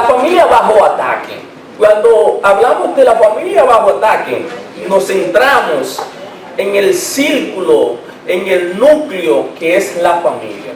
familia bajo ataque. Cuando hablamos de la familia bajo ataque, nos centramos en el círculo, en el núcleo que es la familia.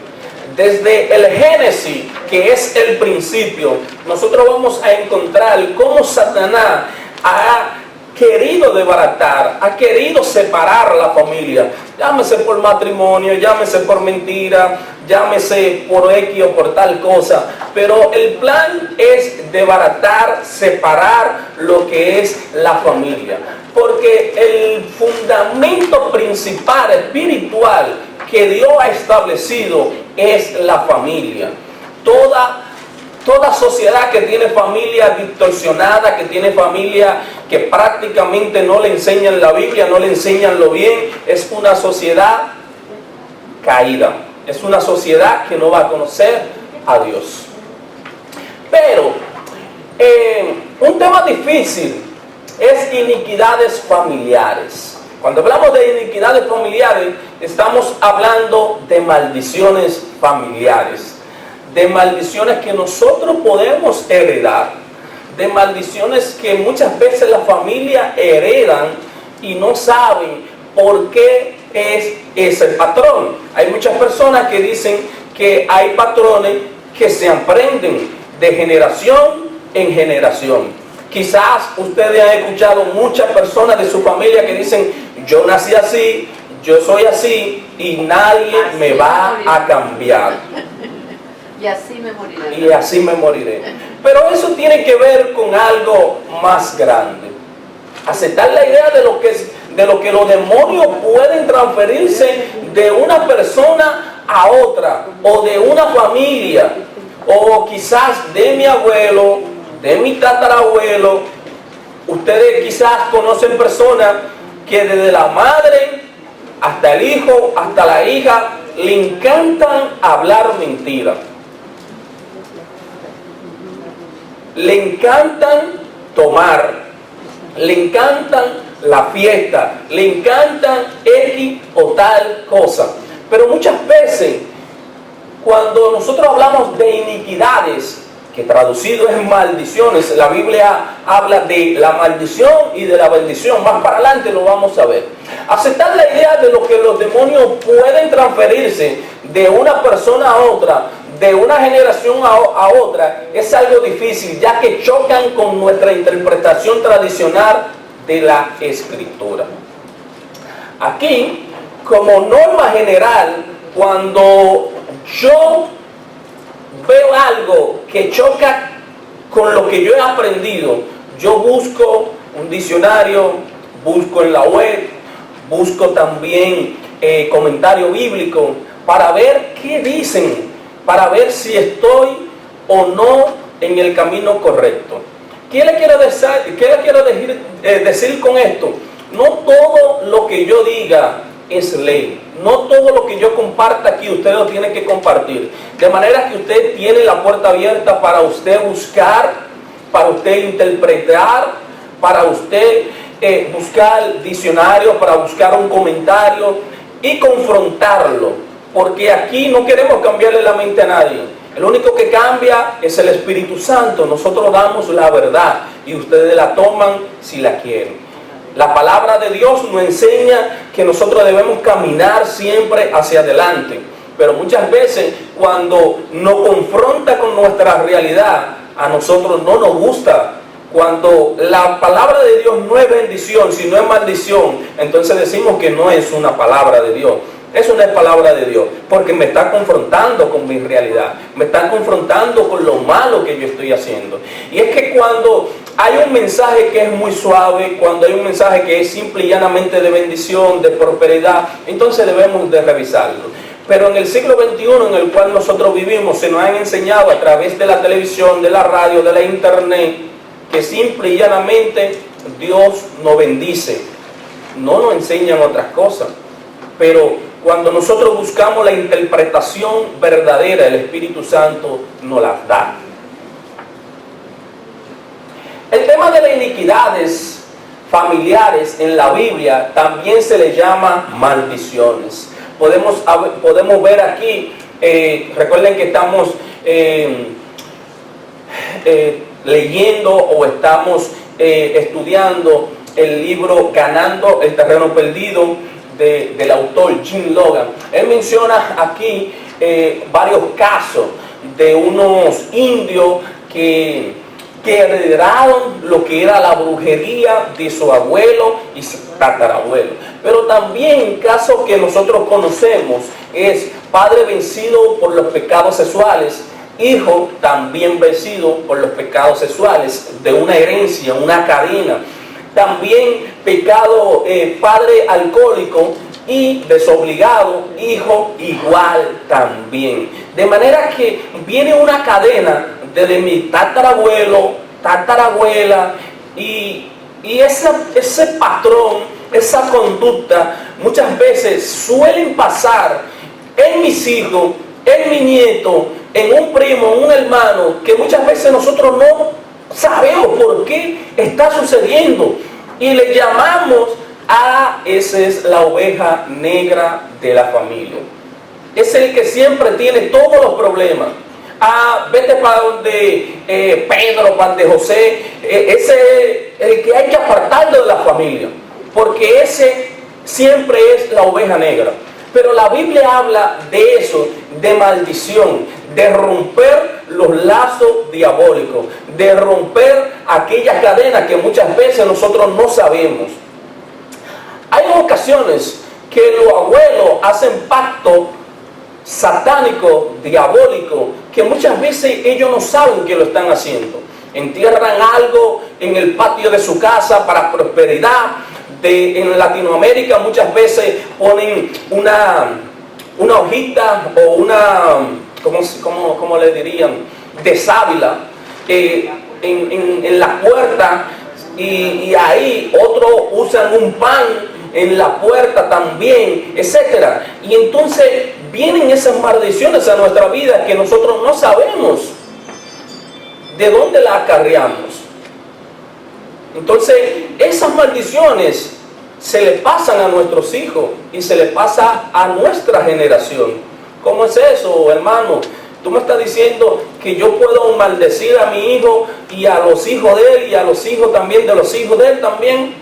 Desde el Génesis, que es el principio, nosotros vamos a encontrar cómo Satanás ha querido desbaratar, ha querido separar la familia, llámese por matrimonio, llámese por mentira, llámese por X o por tal cosa, pero el plan es desbaratar, separar lo que es la familia, porque el fundamento principal espiritual que Dios ha establecido es la familia. Toda sociedad que tiene familia distorsionada, que tiene familia que prácticamente no le enseñan la Biblia, no le enseñan lo bien, es una sociedad caída. Es una sociedad que no va a conocer a Dios. Pero un tema difícil es iniquidades familiares. Cuando hablamos de iniquidades familiares, estamos hablando de maldiciones familiares. De maldiciones que nosotros podemos heredar, de maldiciones que muchas veces la familia heredan y no saben por qué es ese patrón. Hay muchas personas que dicen que hay patrones que se aprenden de generación en generación. Quizás ustedes han escuchado muchas personas de su familia que dicen: yo nací así, yo soy así y nadie me va a cambiar. Y así me moriré. Y así me moriré. Pero eso tiene que ver con algo más grande. Aceptar la idea de lo que los demonios pueden transferirse de una persona a otra, o de una familia, o quizás de mi abuelo, de mi tatarabuelo. Ustedes quizás conocen personas que desde la madre hasta el hijo, hasta la hija, le encantan hablar mentiras. Le encantan tomar, le encantan la fiesta, le encantan X o tal cosa. Pero muchas veces, cuando nosotros hablamos de iniquidades, que traducido es maldiciones, la Biblia habla de la maldición y de la bendición. Más para adelante lo vamos a ver. Aceptar la idea de lo que los demonios pueden transferirse de una persona a otra, de una generación a otra, es algo difícil, ya que chocan con nuestra interpretación tradicional de la Escritura. Aquí, como norma general, cuando yo veo algo que choca con lo que yo he aprendido, yo busco un diccionario, busco en la web, busco también comentario bíblico para ver qué dicen, para ver si estoy o no en el camino correcto. ¿Qué le quiero decir con esto? No todo lo que yo diga es ley. No todo lo que yo comparta aquí usted lo tiene que compartir. De manera que usted tiene la puerta abierta para usted buscar, para usted interpretar, para usted buscar diccionario, para buscar un comentario y confrontarlo. Porque aquí no queremos cambiarle la mente a nadie. El único que cambia es el Espíritu Santo. Nosotros damos la verdad y ustedes la toman si la quieren. La palabra de Dios nos enseña que nosotros debemos caminar siempre hacia adelante. Pero muchas veces cuando nos confronta con nuestra realidad, a nosotros no nos gusta. Cuando la palabra de Dios no es bendición, sino es maldición, entonces decimos que no es una palabra de Dios. Eso no es palabra de Dios, porque me está confrontando con mi realidad, me está confrontando con lo malo que yo estoy haciendo. Y es que cuando hay un mensaje que es muy suave, cuando hay un mensaje que es simple y llanamente de bendición, de prosperidad, entonces debemos de revisarlo. Pero en el siglo XXI en el cual nosotros vivimos, se nos han enseñado a través de la televisión, de la radio, de la internet, que simple y llanamente Dios nos bendice. No nos enseñan otras cosas, pero cuando nosotros buscamos la interpretación verdadera, el Espíritu Santo nos las da. El tema de las iniquidades familiares en la Biblia también se le llama maldiciones. Podemos ver aquí, recuerden que estamos leyendo o estamos estudiando el libro Ganando el Terreno Perdido del autor Jim Logan. Él menciona aquí varios casos de unos indios que heredaron lo que era la brujería de su abuelo y su tatarabuelo. Pero también casos que nosotros conocemos es padre vencido por los pecados sexuales, hijo también vencido por los pecados sexuales, de una herencia, una cadena. También pecado, padre alcohólico y desobligado, hijo igual también. De manera que viene una cadena desde mi tatarabuelo, tatarabuela, y ese patrón, esa conducta, muchas veces suelen pasar en mis hijos, en mi nieto, en un primo, en un hermano, que muchas veces nosotros no sabemos por qué está sucediendo. Y le llamamos esa es la oveja negra de la familia. Es el que siempre tiene todos los problemas. Vete para donde Pedro, para donde José, ese es el que hay que apartarlo de la familia, porque ese siempre es la oveja negra. Pero la Biblia habla de eso, de maldición, de romper los lazos diabólicos, de romper aquellas cadenas que muchas veces nosotros no sabemos. Hay ocasiones que los abuelos hacen pacto satánico, diabólico, que muchas veces ellos no saben que lo están haciendo. Entierran algo en el patio de su casa para prosperidad. En Latinoamérica muchas veces ponen una hojita o una, ¿cómo le dirían?, de sábila en la puerta, y ahí otros usan un pan en la puerta también, etcétera. Y entonces vienen esas maldiciones a nuestra vida que nosotros no sabemos de dónde las acarreamos. Entonces esas maldiciones se le pasan a nuestros hijos y se le pasa a nuestra generación. ¿Cómo es eso, hermano? Tú me estás diciendo que yo puedo maldecir a mi hijo y a los hijos de él y a los hijos también de los hijos de él también.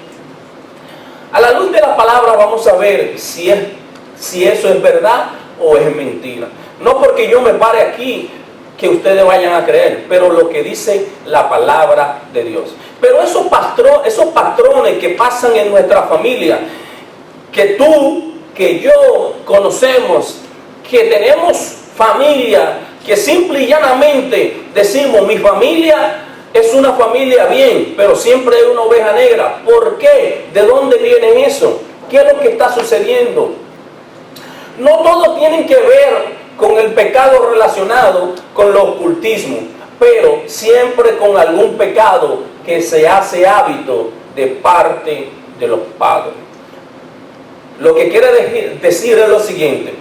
A la luz de la palabra vamos a ver si eso es verdad o es mentira. No porque yo me pare aquí que ustedes vayan a creer, pero lo que dice la palabra de Dios. Pero esos patrones que pasan en nuestra familia, que tú, que yo conocemos, que tenemos familia, que simple y llanamente decimos, mi familia es una familia bien, pero siempre hay una oveja negra. ¿Por qué? ¿De dónde viene eso? ¿Qué es lo que está sucediendo? No todo tiene que ver con el pecado relacionado con el ocultismo, pero siempre con algún pecado que se hace hábito de parte de los padres. Lo que quiere decir es lo siguiente: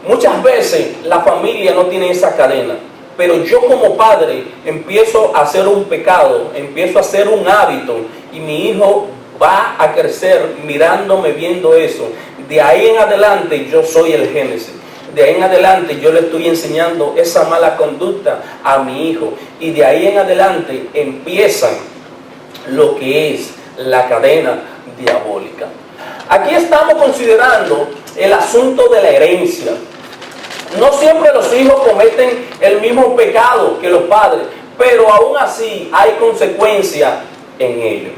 muchas veces la familia no tiene esa cadena, pero yo como padre empiezo a hacer un pecado, empiezo a hacer un hábito, y mi hijo va a crecer mirándome, viendo eso. De ahí en adelante yo soy el génesis. De ahí en adelante yo le estoy enseñando esa mala conducta a mi hijo, y de ahí en adelante empiezan lo que es la cadena diabólica. Aquí estamos considerando el asunto de la herencia. No siempre los hijos cometen el mismo pecado que los padres, pero aún así hay consecuencias en ellos.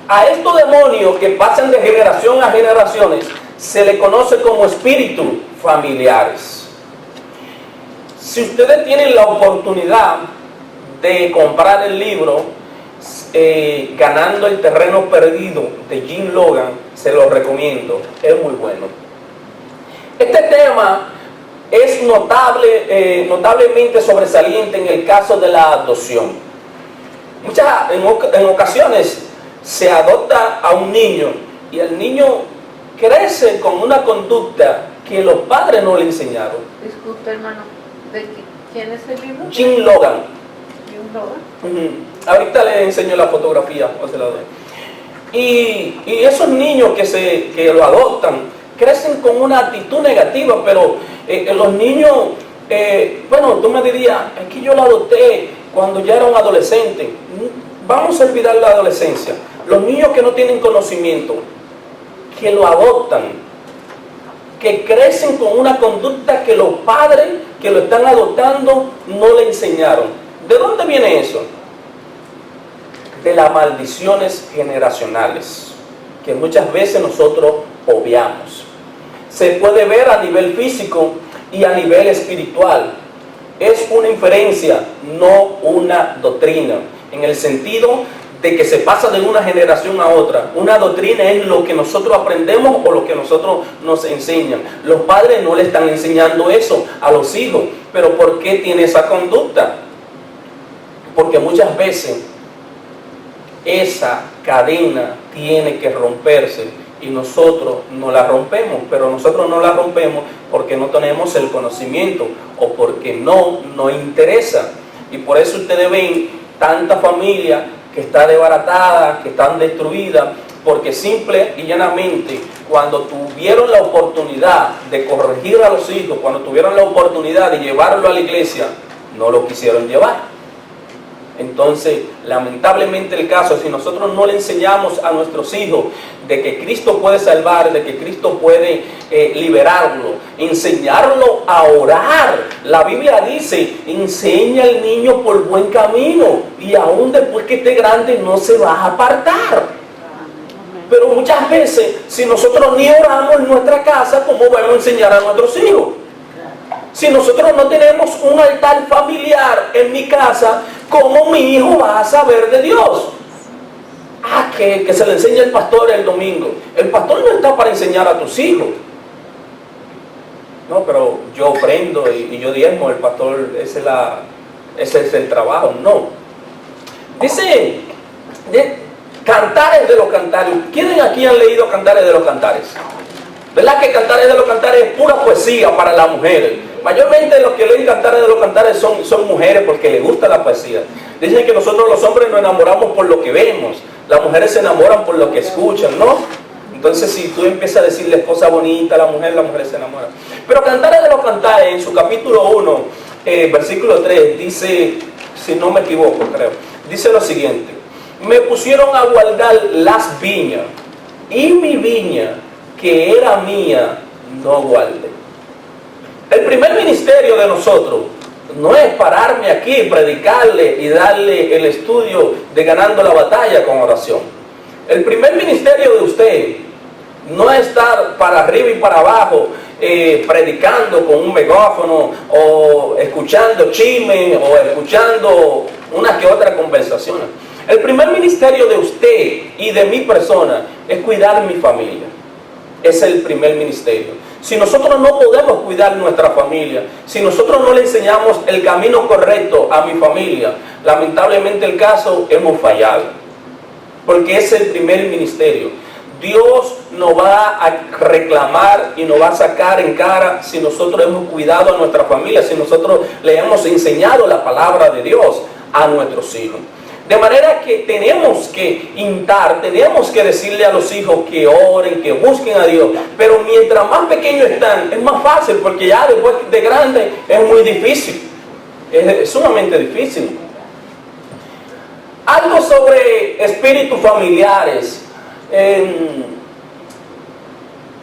A estos demonios que pasan de generación a generaciones se le conoce como espíritus familiares. Si ustedes tienen la oportunidad de comprar el libro Ganando el Terreno Perdido de Jim Logan, se lo recomiendo, es muy bueno. Este tema es notablemente sobresaliente en el caso de la adopción. En ocasiones se adopta a un niño y el niño crece con una conducta que los padres no le enseñaron. Disculpe, hermano, ¿de quién es el libro? Jim Logan. Jim Logan. Ahorita le enseño la fotografía, o se la doy. Y esos niños que lo adoptan crecen con una actitud negativa, pero los niños Bueno, tú me dirías, es que yo la adopté cuando ya era un adolescente. Vamos a olvidar la adolescencia. Los niños que no tienen conocimiento, que lo adoptan, que crecen con una conducta que los padres que lo están adoptando no le enseñaron. ¿De dónde viene eso? De las maldiciones generacionales, que muchas veces nosotros obviamos. Se puede ver a nivel físico y a nivel espiritual. Es una inferencia, no una doctrina, en el sentido de que se pasa de una generación a otra. Una doctrina es lo que nosotros aprendemos o lo que nosotros nos enseñan. Los padres no le están enseñando eso a los hijos. ¿Pero por qué tiene esa conducta? Porque muchas veces esa cadena tiene que romperse y nosotros no la rompemos, pero nosotros no la rompemos porque no tenemos el conocimiento o porque no nos interesa. Y por eso ustedes ven tanta familia que está desbaratada, que están destruidas, porque simple y llanamente cuando tuvieron la oportunidad de corregir a los hijos, cuando tuvieron la oportunidad de llevarlo a la iglesia, no lo quisieron llevar. Entonces, lamentablemente el caso, si nosotros no le enseñamos a nuestros hijos de que Cristo puede salvar, de que Cristo puede liberarlo, enseñarlo a orar. La Biblia dice, enseña al niño por buen camino y aún después que esté grande no se va a apartar. Pero muchas veces, si nosotros ni oramos en nuestra casa, ¿cómo vamos a enseñar a nuestros hijos? Si nosotros no tenemos un altar familiar en mi casa, ¿cómo mi hijo va a saber de Dios? Que se le enseñe el pastor el domingo. El pastor no está para enseñar a tus hijos. No, pero yo ofrendo y yo diezmo, el pastor, ese es el trabajo. No. Dice, Cantares de los Cantares. ¿Quiénes aquí han leído Cantares de los Cantares? ¿Verdad que Cantares de los Cantares es pura poesía para las mujeres? Mayormente los que leen Cantares de los Cantares son mujeres porque les gusta la poesía. Dicen que nosotros los hombres nos enamoramos por lo que vemos, las mujeres se enamoran por lo que escuchan, ¿no? Entonces si tú empiezas a decirles cosas bonitas a la mujer se enamora. Pero Cantares de los Cantares, en su capítulo 1, versículo 3, dice, si no me equivoco creo, dice lo siguiente: me pusieron a guardar las viñas, y mi viña, que era mía, no guardé. El primer ministerio de nosotros no es pararme aquí, predicarle y darle el estudio de ganando la batalla con oración. El primer ministerio de usted no es estar para arriba y para abajo predicando con un megáfono o escuchando chismes o escuchando una que otra conversación. El primer ministerio de usted y de mi persona es cuidar mi familia. Es el primer ministerio. Si nosotros no podemos cuidar nuestra familia, si nosotros no le enseñamos el camino correcto a mi familia, lamentablemente el caso, hemos fallado. Porque es el primer ministerio. Dios nos va a reclamar y nos va a sacar en cara si nosotros hemos cuidado a nuestra familia, si nosotros le hemos enseñado la palabra de Dios a nuestros hijos. De manera que tenemos que instar, tenemos que decirle a los hijos que oren, que busquen a Dios. Pero mientras más pequeños están, es más fácil, porque ya después de grande es muy difícil. Es sumamente difícil. Algo sobre espíritus familiares.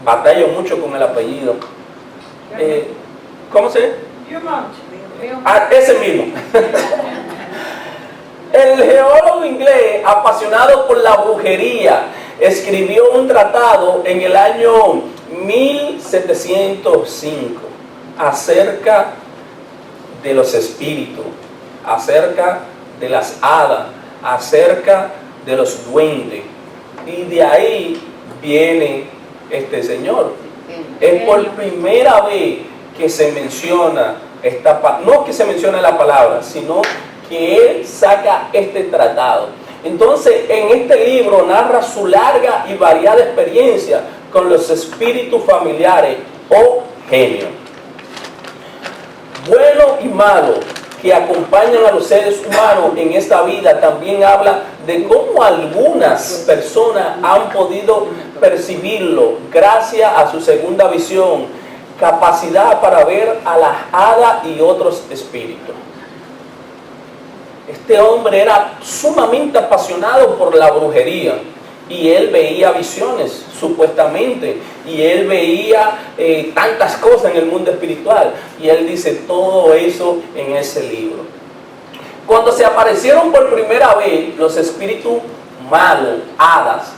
Batallo mucho con el apellido. ¿Cómo se llama? Ese mismo. El geólogo inglés, apasionado por la brujería, escribió un tratado en el año 1705 acerca de los espíritus, acerca de las hadas, acerca de los duendes. Y de ahí viene este señor. Es por primera vez que se menciona no que se menciona la palabra, sino que él saca este tratado. Entonces, en este libro narra su larga y variada experiencia con los espíritus familiares o genios. Bueno y malo que acompañan a los seres humanos en esta vida, también habla de cómo algunas personas han podido percibirlo gracias a su segunda visión, capacidad para ver a las hadas y otros espíritus. Este hombre era sumamente apasionado por la brujería y él veía visiones, supuestamente, y él veía tantas cosas en el mundo espiritual, y él dice todo eso en ese libro. Cuando se aparecieron por primera vez los espíritus malos, hadas,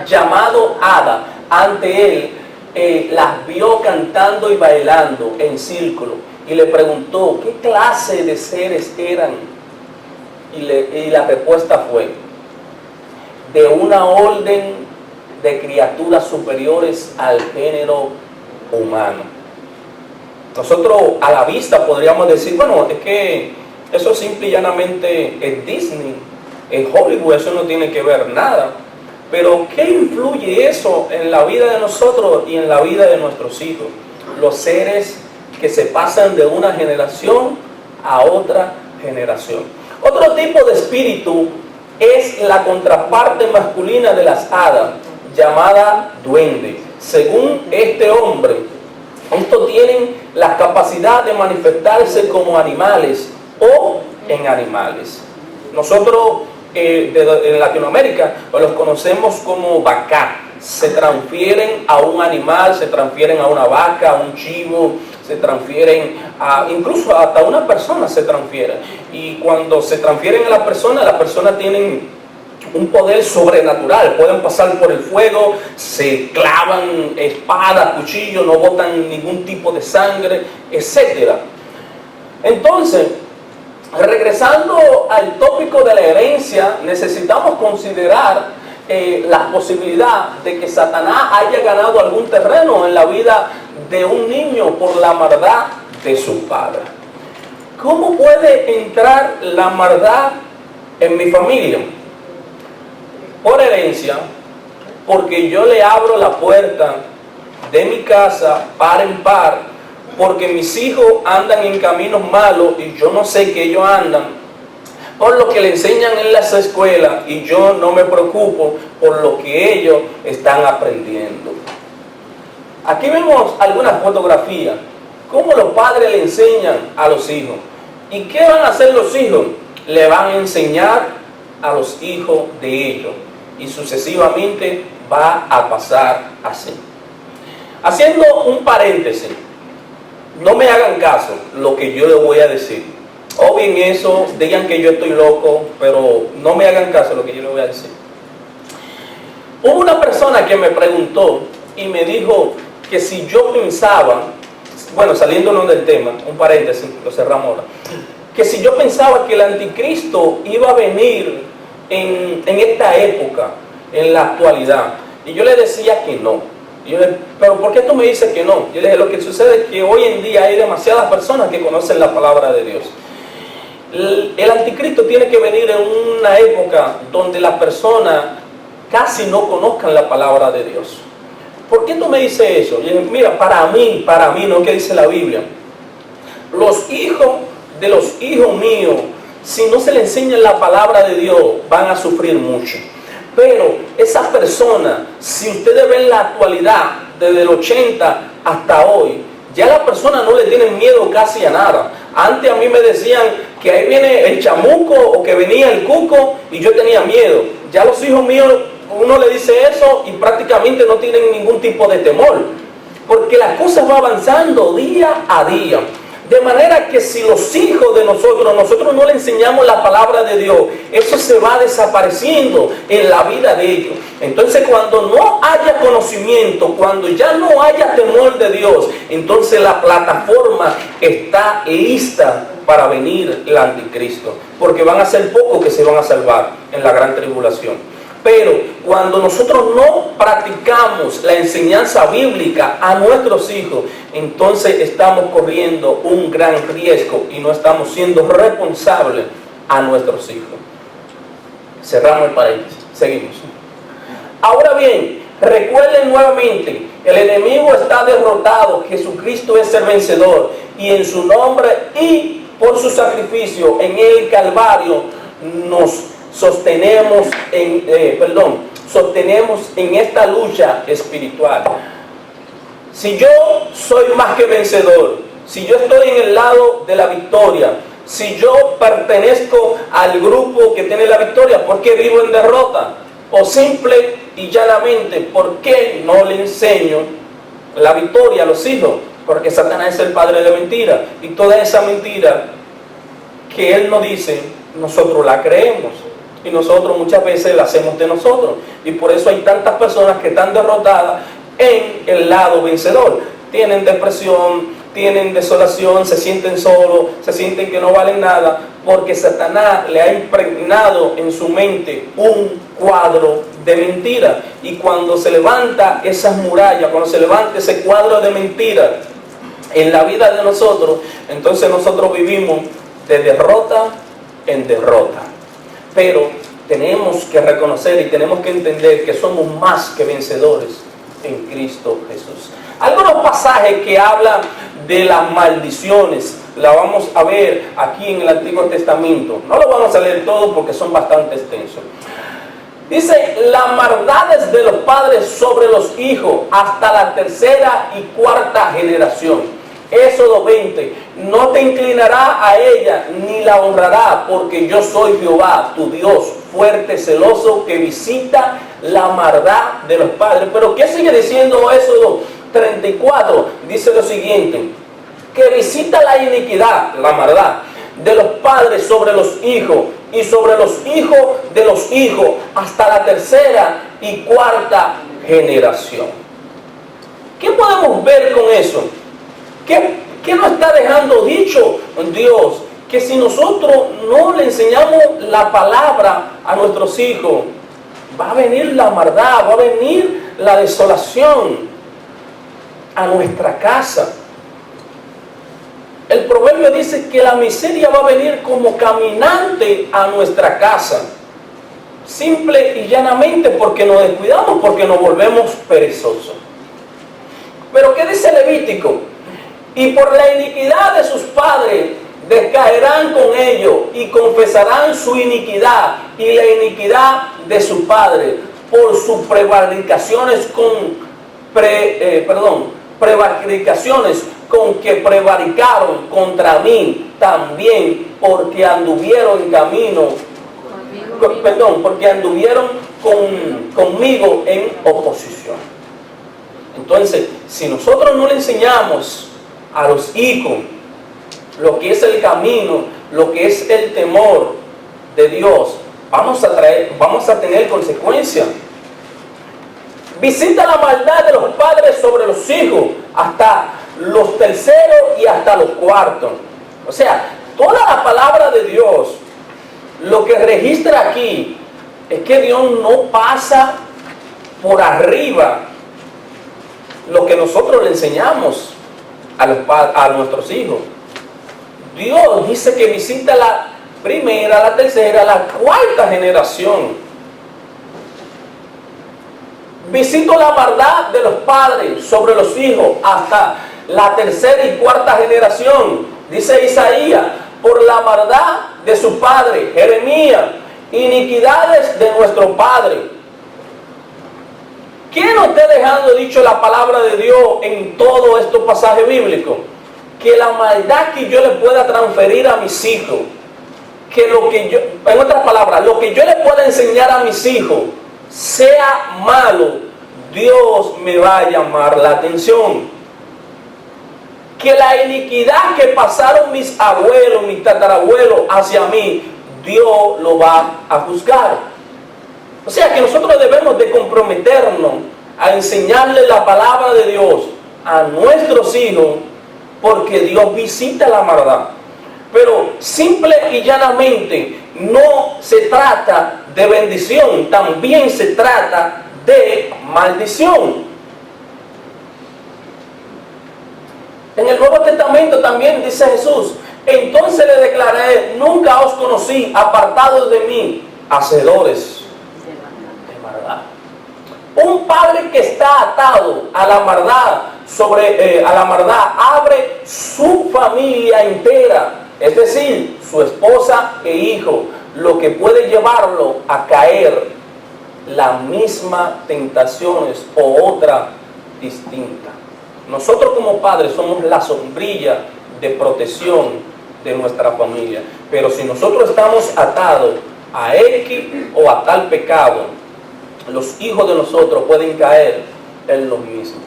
llamado hada, ante él, las vio cantando y bailando en círculo, y le preguntó qué clase de seres eran, y la respuesta fue: de una orden de criaturas superiores al género humano. Nosotros a la vista podríamos decir, bueno, es que eso simple y llanamente es Disney, es Hollywood, eso no tiene que ver nada. Pero ¿qué influye eso en la vida de nosotros y en la vida de nuestros hijos? Los seres que se pasan de una generación a otra generación. Otro tipo de espíritu es la contraparte masculina de las hadas, llamada duende. Según este hombre, estos tienen la capacidad de manifestarse como animales o en animales. Nosotros en Latinoamérica los conocemos como bacá. Se transfieren a un animal, se transfieren a una vaca, a un chivo, se transfieren incluso hasta una persona se transfiere. Y cuando se transfieren a la persona tienen un poder sobrenatural, pueden pasar por el fuego, se clavan espadas, cuchillos, no botan ningún tipo de sangre, etc. Entonces, regresando al tópico de la herencia, necesitamos considerar la posibilidad de que Satanás haya ganado algún terreno en la vida de un niño por la maldad de su padre. ¿Cómo puede entrar la maldad en mi familia? Por herencia, porque yo le abro la puerta de mi casa par en par, porque mis hijos andan en caminos malos y yo no sé que ellos andan, por lo que le enseñan en las escuelas y yo no me preocupo por lo que ellos están aprendiendo. Aquí vemos algunas fotografías, cómo los padres le enseñan a los hijos. ¿Y qué van a hacer los hijos? Le van a enseñar a los hijos de ellos. Y sucesivamente va a pasar así. Haciendo un paréntesis, no me hagan caso lo que yo les voy a decir. O bien eso, digan que yo estoy loco, pero no me hagan caso lo que yo les voy a decir. Hubo una persona que me preguntó y me dijo que si yo pensaba, bueno, saliéndonos del tema, un paréntesis, lo cerramos ahora, que si yo pensaba que el anticristo iba a venir en esta época, en la actualidad. Y yo le decía que no. Y yo le, pero ¿por qué tú me dices que no? Yo le dije, lo que sucede es que hoy en día hay demasiadas personas que conocen la palabra de Dios. El anticristo tiene que venir en una época donde las personas casi no conozcan la palabra de Dios. ¿Por qué tú me dices eso? Y yo dije, mira, para mí, no, que dice la Biblia. Los hijos de los hijos míos, si no se le enseña la palabra de Dios, van a sufrir mucho. Pero esas personas, si ustedes ven la actualidad, desde el 80 hasta hoy, ya las personas no le tienen miedo casi a nada. Antes a mí me decían que ahí viene el chamuco o que venía el cuco y yo tenía miedo. Ya los hijos míos, uno le dice eso y prácticamente no tienen ningún tipo de temor. Porque las cosas van avanzando día a día. De manera que si los hijos de nosotros no le enseñamos la palabra de Dios, eso se va desapareciendo en la vida de ellos. Entonces cuando no haya conocimiento, cuando ya no haya temor de Dios, entonces la plataforma está lista para venir el anticristo. Porque van a ser pocos que se van a salvar en la gran tribulación. Pero cuando nosotros no practicamos la enseñanza bíblica a nuestros hijos, entonces estamos corriendo un gran riesgo y no estamos siendo responsables a nuestros hijos. Cerramos el paréntesis. Seguimos. Ahora bien, recuerden nuevamente, el enemigo está derrotado, Jesucristo es el vencedor y en su nombre y por su sacrificio en el Calvario nos sostenemos en esta lucha espiritual. Si yo soy más que vencedor, si yo estoy en el lado de la victoria, si yo pertenezco al grupo que tiene la victoria, ¿por qué vivo en derrota? O simple y llanamente, ¿por qué no le enseño la victoria a los hijos? Porque Satanás es el padre de mentira. Y toda esa mentira que él nos dice, nosotros la creemos. Y nosotros muchas veces la hacemos de nosotros. Y por eso hay tantas personas que están derrotadas en el lado vencedor. Tienen depresión, tienen desolación, se sienten solos, se sienten que no valen nada, porque Satanás le ha impregnado en su mente un cuadro de mentira. Y cuando se levanta esas murallas, cuando se levanta ese cuadro de mentira en la vida de nosotros, entonces nosotros vivimos de derrota en derrota. Pero tenemos que reconocer y tenemos que entender que somos más que vencedores en Cristo Jesús. Algunos pasajes que hablan de las maldiciones, la vamos a ver aquí en el Antiguo Testamento. No lo vamos a leer todo porque son bastante extensos. Dice, las maldades de los padres sobre los hijos hasta la tercera y cuarta generación. Éxodo 20, no te inclinará a ella ni la honrará, porque yo soy Jehová, tu Dios, fuerte, celoso, que visita la maldad de los padres. Pero ¿qué sigue diciendo Éxodo 34? Dice lo siguiente, que visita la iniquidad, la maldad de los padres sobre los hijos y sobre los hijos de los hijos hasta la tercera y cuarta generación. ¿Qué podemos ver con eso? ¿Qué nos está dejando dicho Dios? Que si nosotros no le enseñamos la palabra a nuestros hijos, va a venir la maldad, va a venir la desolación a nuestra casa. El proverbio dice que la miseria va a venir como caminante a nuestra casa. Simple y llanamente porque nos descuidamos, porque nos volvemos perezosos. Pero ¿qué dice Levítico? Y por la iniquidad de sus padres descaerán con ellos y confesarán su iniquidad y la iniquidad de su padre por sus prevaricaciones prevaricaciones con que prevaricaron contra mí, también porque anduvieron en camino, porque anduvieron conmigo en oposición. Entonces, si nosotros no le enseñamos a los hijos lo que es el camino, lo que es el temor de Dios, vamos a tener consecuencias. Visita la maldad de los padres sobre los hijos hasta los terceros y hasta los cuartos. O sea, toda la palabra de Dios, lo que registra aquí es que Dios no pasa por arriba lo que nosotros le enseñamos a nuestros hijos. Dios dice que visita la primera, la tercera, la cuarta generación. Visito la maldad de los padres sobre los hijos hasta la tercera y cuarta generación. Dice Isaías, por la maldad de su padre. Jeremías, iniquidades de nuestro padre. ¿Quién nos está dejando dicho la palabra de Dios en todo estos pasajes bíblicos? Que la maldad que yo le pueda transferir a mis hijos, que lo que yo, en otras palabras, lo que yo le pueda enseñar a mis hijos, sea malo, Dios me va a llamar la atención. Que la iniquidad que pasaron mis abuelos, mis tatarabuelos hacia mí, Dios lo va a juzgar. O sea que nosotros debemos de comprometernos a enseñarle la palabra de Dios a nuestros hijos, porque Dios visita la maldad. Pero simple y llanamente no se trata de bendición, también se trata de maldición. En el Nuevo Testamento también dice Jesús, entonces le declaré, nunca os conocí, apartados de mí, hacedores de maldad. Un padre que está atado a la maldad, a la maldad, abre su familia entera, es decir, su esposa e hijo, lo que puede llevarlo a caer las mismas tentaciones o otra distinta. Nosotros como padres somos la sombrilla de protección de nuestra familia. Pero si nosotros estamos atados a X o a tal pecado, los hijos de nosotros pueden caer en lo mismo.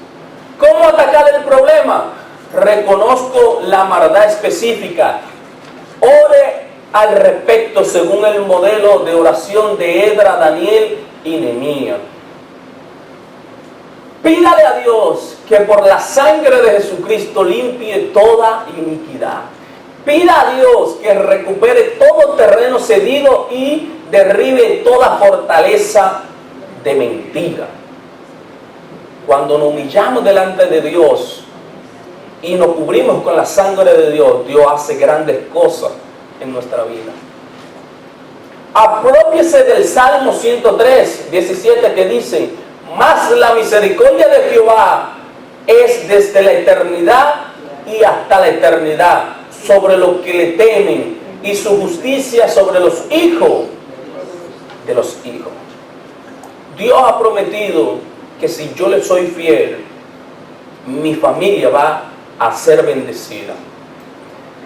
¿Cómo atacar el problema? Reconozco la maldad específica. Ore al respecto según el modelo de oración de Edra, Daniel y Nehemías. Pídale a Dios que por la sangre de Jesucristo limpie toda iniquidad. Pida a Dios que recupere todo terreno cedido y derribe toda fortaleza de mentira. Cuando nos humillamos delante de Dios y nos cubrimos con la sangre de Dios, Dios hace grandes cosas en nuestra vida. Apropiese del Salmo 103, 17 que dice: mas la misericordia de Jehová es desde la eternidad y hasta la eternidad sobre los que le temen, y su justicia sobre los hijos de los hijos. Dios ha prometido que si yo le soy fiel, mi familia va a ser bendecida.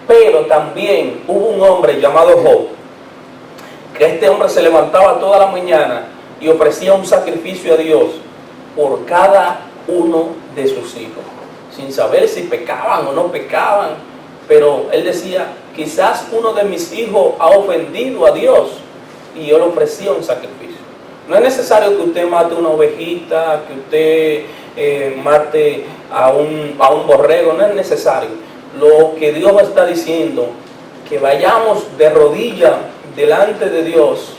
Pero también hubo un hombre llamado Job, que este hombre se levantaba toda la mañana y ofrecía un sacrificio a Dios por cada uno de sus hijos, sin saber si pecaban o no pecaban. Pero él decía: quizás uno de mis hijos ha ofendido a Dios, y yo le ofrecía un sacrificio. No es necesario que usted mate una ovejita, que usted mate a un borrego, no es necesario. Lo que Dios está diciendo, que vayamos de rodillas delante de Dios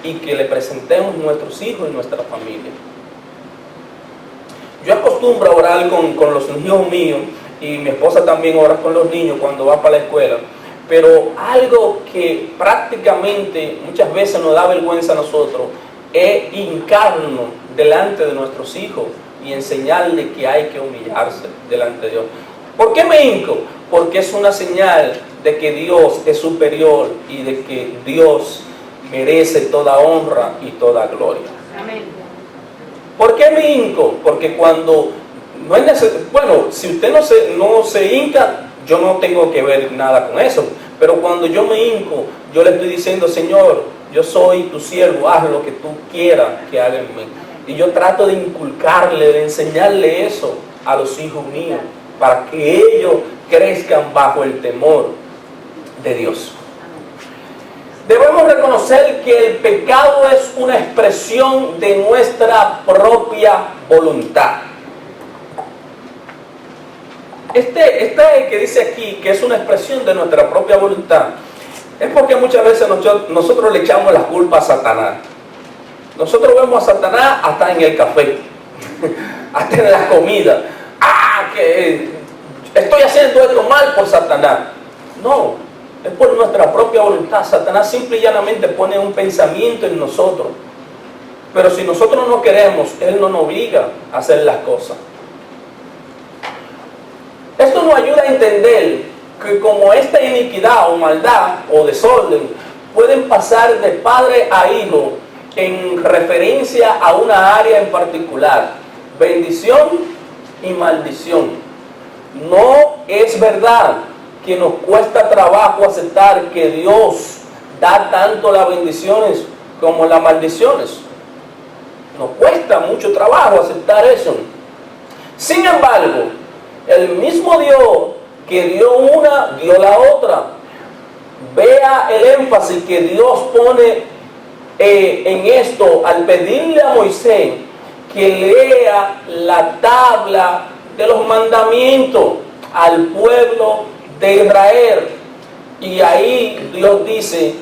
y que le presentemos nuestros hijos y nuestra familia. Yo acostumbro a orar con los hijos míos, y mi esposa también ora con los niños cuando va para la escuela. Pero algo que prácticamente muchas veces nos da vergüenza a nosotros es hincarnos delante de nuestros hijos y enseñarles que hay que humillarse delante de Dios. ¿Por qué me hinco? Porque es una señal de que Dios es superior y de que Dios merece toda honra y toda gloria. Amén. ¿Por qué me hinco? Porque cuando no es necesario, bueno, si usted no se hinca, yo no tengo que ver nada con eso. Pero cuando yo me hinco, yo le estoy diciendo: Señor, yo soy tu siervo, haz lo que tú quieras que haga en mí. Y yo trato de inculcarle, de enseñarle eso a los hijos míos, para que ellos crezcan bajo el temor de Dios. Debemos reconocer que el pecado es una expresión de nuestra propia voluntad. Este que dice aquí que es una expresión de nuestra propia voluntad, es porque muchas veces nosotros le echamos la culpa a Satanás. Nosotros vemos a Satanás hasta en el café, hasta en la comida. Que estoy haciendo esto mal por Satanás. No, es por nuestra propia voluntad. Satanás simple y llanamente pone un pensamiento en nosotros. Pero si nosotros no queremos, él no nos obliga a hacer las cosas. Esto nos ayuda a entender que como esta iniquidad o maldad o desorden pueden pasar de padre a hijo en referencia a una área en particular: bendición y maldición. No es verdad que nos cuesta trabajo aceptar que Dios da tanto las bendiciones como las maldiciones. Nos cuesta mucho trabajo aceptar eso. Sin embargo, el mismo Dios que dio una, dio la otra. Vea el énfasis que Dios pone en esto al pedirle a Moisés que lea la tabla de los mandamientos al pueblo de Israel. Y ahí Dios dice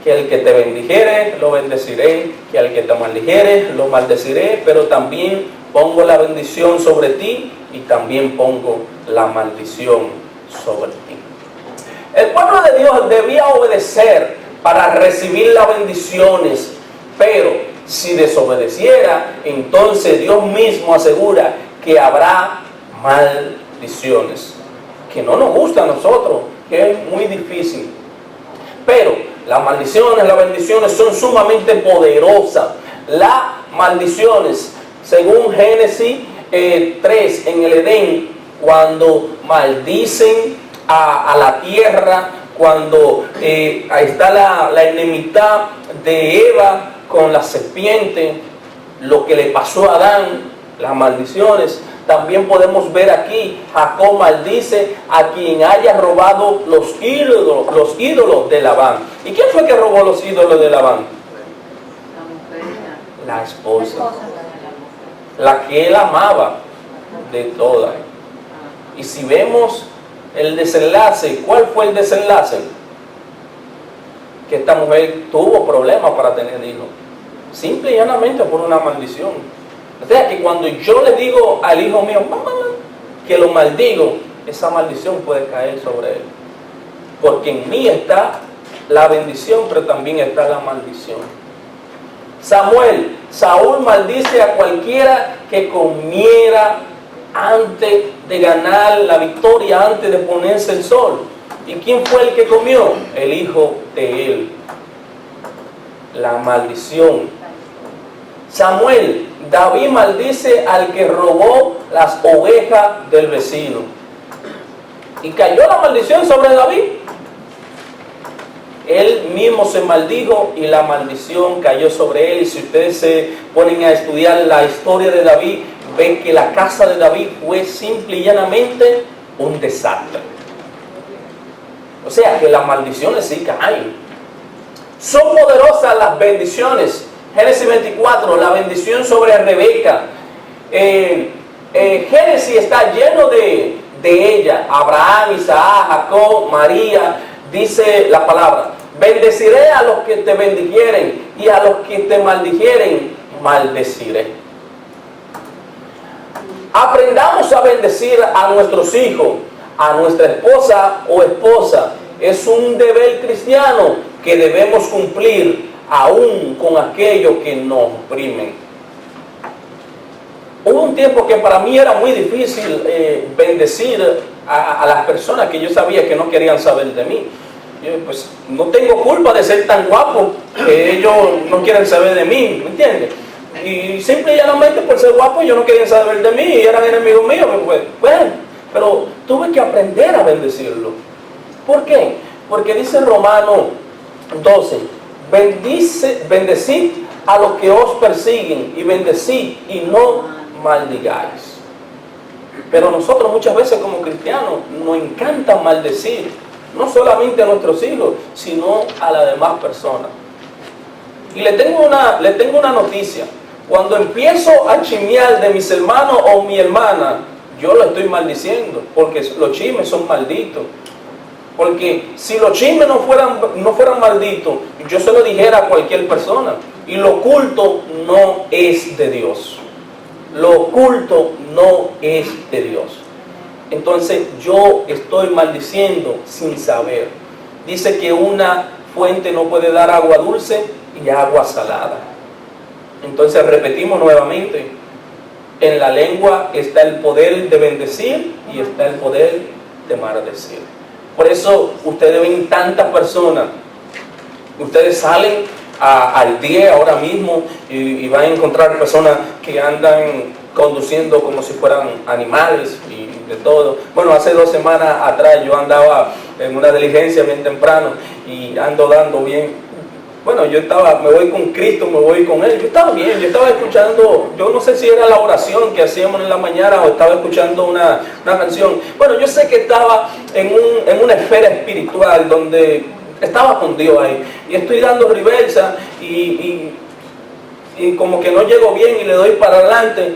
que el que te bendijere, lo bendeciré, que al que te maldijere, lo maldeciré, pero también pongo la bendición sobre ti y también pongo la maldición sobre ti. El pueblo de Dios debía obedecer para recibir las bendiciones, pero si desobedeciera, entonces Dios mismo asegura que habrá maldiciones, que no nos gusta a nosotros, que es muy difícil. Pero las maldiciones, las bendiciones son sumamente poderosas. Las maldiciones, según Génesis 3 en el Edén, cuando maldicen a la tierra, cuando ahí está la enemistad de Eva con la serpiente, lo que le pasó a Adán, las maldiciones. También podemos ver aquí, Jacob maldice a quien haya robado los ídolos de Labán. ¿Y quién fue que robó los ídolos de Labán? La esposa, la que él amaba de todas. Y si vemos el desenlace, ¿cuál fue el desenlace? Que esta mujer tuvo problemas para tener hijos, simple y llanamente por una maldición. O sea que cuando yo le digo al hijo mío, mamá, que lo maldigo, esa maldición puede caer sobre él, porque en mí está la bendición, pero también está la maldición. Saúl maldice a cualquiera que comiera antes de ganar la victoria, antes de ponerse el sol. ¿Y quién fue el que comió? El hijo de él. La maldición. David maldice al que robó las ovejas del vecino. Y cayó la maldición sobre David. Él mismo se maldijo y la maldición cayó sobre él. Y si ustedes se ponen a estudiar la historia de David, ven que la casa de David fue simple y llanamente un desastre. O sea que las maldiciones sí caen. Son poderosas las bendiciones. Génesis 24, la bendición sobre Rebeca. Génesis está lleno de ella. Abraham, Isaac, Jacob, María. Dice la palabra: bendeciré a los que te bendijeren, y a los que te maldijeren, maldeciré. Aprendamos a bendecir a nuestros hijos, a nuestra esposa o esposa. Es un deber cristiano que debemos cumplir aún con aquellos que nos oprimen. Hubo un tiempo que para mí era muy difícil bendecir a las personas que yo sabía que no querían saber de mí. Yo, pues no tengo culpa de ser tan guapo que ellos no quieren saber de mí, ¿me entiendes? Y simple y llanamente por ser guapo ellos no querían saber de mí y eran enemigos míos. Pues, bueno, pero tuve que aprender a bendecirlo. ¿Por qué? Porque dice Romanos 12, bendecid a los que os persiguen, y bendecid y no maldigáis. Pero nosotros muchas veces como cristianos nos encanta maldecir, no solamente a nuestros hijos, sino a las demás personas. Y le tengo una noticia: cuando empiezo a chismear de mis hermanos o mi hermana, yo lo estoy maldiciendo, porque los chismes son malditos. Porque si los chismes no fueran malditos, yo se lo dijera a cualquier persona. Y lo oculto no es de Dios. Lo oculto no es de Dios. Entonces yo estoy maldiciendo sin saber. Dice que una fuente no puede dar agua dulce y agua salada. Entonces repetimos nuevamente: en la lengua está el poder de bendecir y está el poder de maldecir. Por eso ustedes ven tantas personas. Ustedes salen al día ahora mismo y van a encontrar personas que andan conduciendo como si fueran animales y de todo. Bueno, hace 2 semanas atrás yo andaba en una diligencia bien temprano y ando dando bien. Bueno, me voy con Cristo, me voy con Él. Yo estaba bien, yo estaba escuchando, yo no sé si era la oración que hacíamos en la mañana o estaba escuchando una canción. Bueno, yo sé que estaba en una esfera espiritual donde estaba con Dios ahí. Y estoy dando reversa y como que no llego bien y le doy para adelante.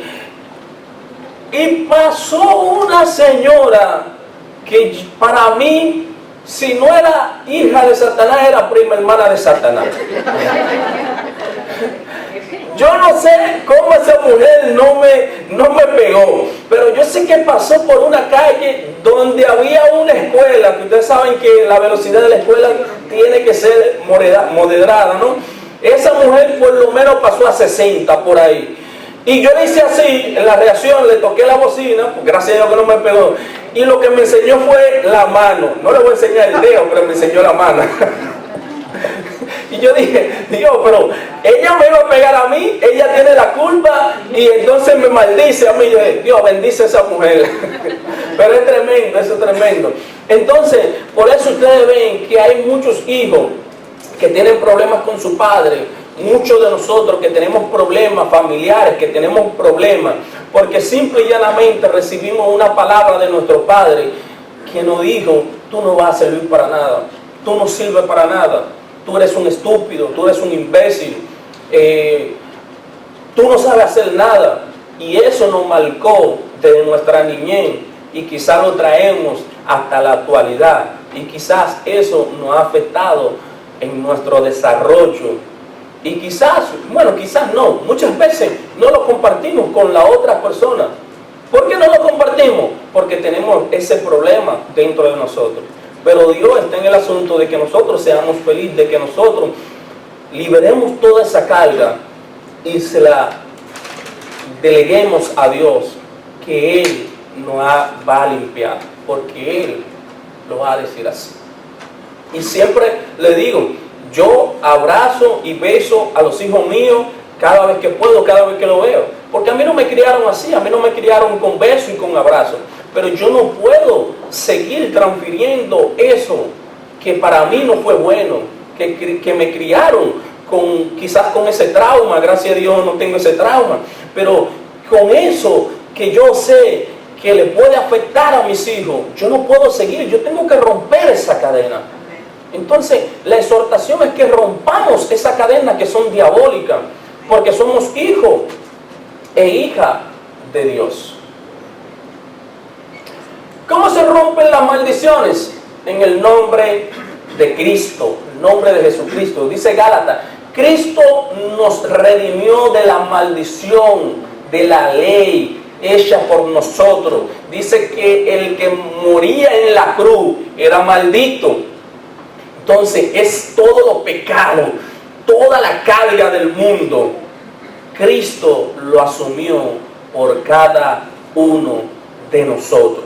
Y pasó una señora que para mí, si no era hija de Satanás, era prima hermana de Satanás. Yo no sé cómo esa mujer no me pegó, pero yo sé que pasó por una calle donde había una escuela, que ustedes saben que la velocidad de la escuela tiene que ser moderada, ¿no? Esa mujer por lo menos pasó a 60 por ahí. Y yo le hice así, en la reacción, le toqué la bocina, pues gracias a Dios que no me pegó. Y lo que me enseñó fue la mano. No le voy a enseñar el dedo, pero me enseñó la mano. Y yo dije, Dios, pero ella me iba a pegar a mí, ella tiene la culpa y entonces me maldice a mí. Yo dije, Dios, bendice a esa mujer. Pero es tremendo, eso es tremendo. Entonces, por eso ustedes ven que hay muchos hijos que tienen problemas con su padre. Muchos de nosotros que tenemos problemas familiares, que tenemos problemas, porque simple y llanamente recibimos una palabra de nuestro padre que nos dijo, tú no vas a servir para nada, tú no sirves para nada, tú eres un estúpido, tú eres un imbécil, tú no sabes hacer nada. Y eso nos marcó desde nuestra niñez y quizás lo traemos hasta la actualidad. Y quizás eso nos ha afectado en nuestro desarrollo. Y quizás, bueno, quizás no, muchas veces no lo compartimos con la otra persona. ¿Por qué no lo compartimos? Porque tenemos ese problema dentro de nosotros. Pero Dios está en el asunto de que nosotros seamos felices, de que nosotros liberemos toda esa carga y se la deleguemos a Dios, que Él nos va a limpiar, porque Él lo va a decir así. Y siempre le digo, yo abrazo y beso a los hijos míos cada vez que puedo, cada vez que lo veo. Porque a mí no me criaron así, a mí no me criaron con beso y con abrazo. Pero yo no puedo seguir transfiriendo eso que para mí no fue bueno, que me criaron quizás con ese trauma. Gracias a Dios no tengo ese trauma. Pero con eso que yo sé que le puede afectar a mis hijos, yo no puedo seguir, yo tengo que romper esa cadena. Entonces, la exhortación es que rompamos esa cadena que son diabólicas, porque somos hijos e hijas de Dios. ¿Cómo se rompen las maldiciones? En el nombre de Cristo, el nombre de Jesucristo. Dice Gálatas, Cristo nos redimió de la maldición de la ley hecha por nosotros. Dice que el que moría en la cruz era maldito. Entonces es todo lo pecado, toda la carga del mundo, Cristo lo asumió por cada uno de nosotros.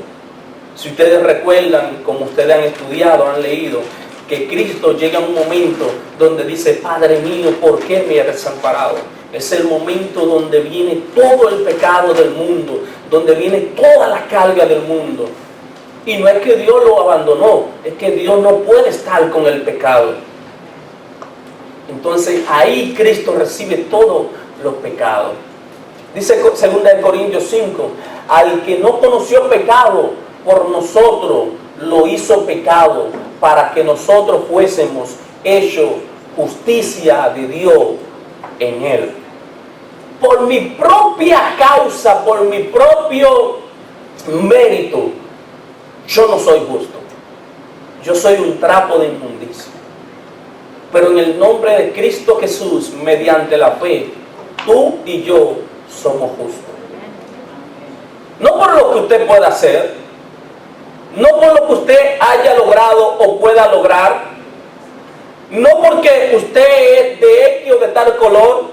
Si ustedes recuerdan, como ustedes han estudiado, han leído, que Cristo llega a un momento donde dice, Padre mío, ¿por qué me has desamparado? Es el momento donde viene todo el pecado del mundo, donde viene toda la carga del mundo. Y no es que Dios lo abandonó, es que Dios no puede estar con el pecado. Entonces ahí Cristo recibe todos los pecados. Dice 2 Corintios 5, al que no conoció pecado, por nosotros lo hizo pecado, para que nosotros fuésemos hechos justicia de Dios en él. Por mi propia causa, por mi propio mérito, yo no soy justo. Yo soy un trapo de inmundicia. Pero en el nombre de Cristo Jesús, mediante la fe, tú y yo somos justos. No por lo que usted pueda hacer, no por lo que usted haya logrado o pueda lograr, no porque usted es de X o de tal color,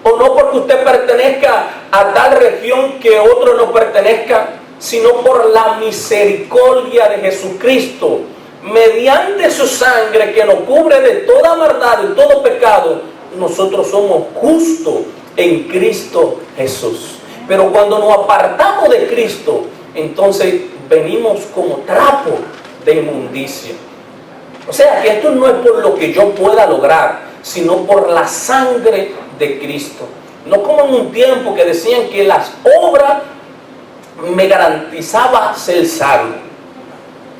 o no porque usted pertenezca a tal región que otro no pertenezca, sino por la misericordia de Jesucristo, mediante su sangre que nos cubre de toda maldad y todo pecado. Nosotros somos justos en Cristo Jesús. Pero cuando nos apartamos de Cristo, entonces venimos como trapo de inmundicia. O sea que esto no es por lo que yo pueda lograr, sino por la sangre de Cristo. No como en un tiempo que decían que las obras me garantizaba ser salvo,